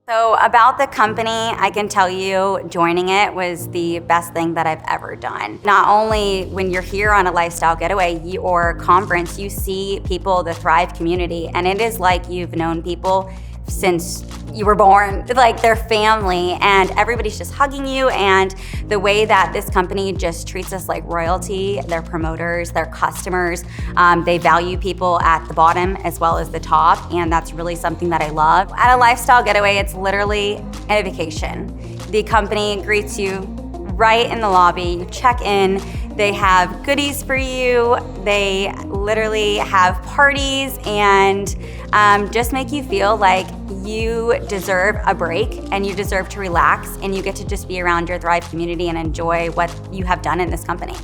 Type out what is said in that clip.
So about the company, I can tell you joining it was the best thing that I've ever done. Not only when you're here on a lifestyle getaway or conference, you see people, the Thrive community, and it is like you've known people since you were born, like they're family, and everybody's just hugging you. And the way that this company just treats us like royalty, their promoters, their customers, they value people at the bottom as well as the top, and that's really something that I love. At a lifestyle getaway, it's literally a vacation. The company greets you right in the lobby, you check in, they have goodies for you, they literally have parties and just make you feel like you deserve a break and you deserve to relax and you get to just be around your Thrive community and enjoy what you have done in this company.